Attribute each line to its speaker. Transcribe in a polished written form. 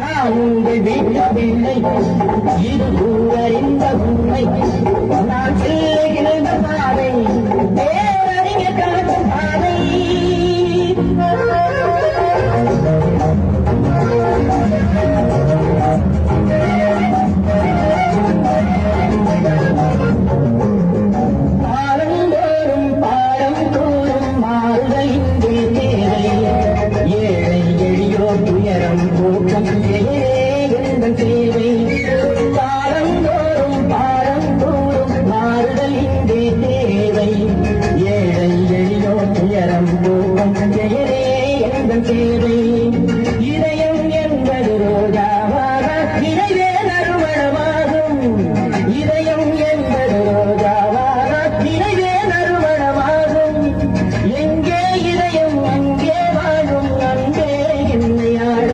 Speaker 1: நான் உங்கள் வீட்டு பிள்ளை இது கூறறிந்த உண்மை நான் செல்லுகின்ற பாதை பேரறிஞ காட்டும் பாதை பாலந்தோறும் பாடம் தோறும் மாறுதல் இங்கே தேவை ஏழை எளியோர் துயரம் போக்கும் எங்கள்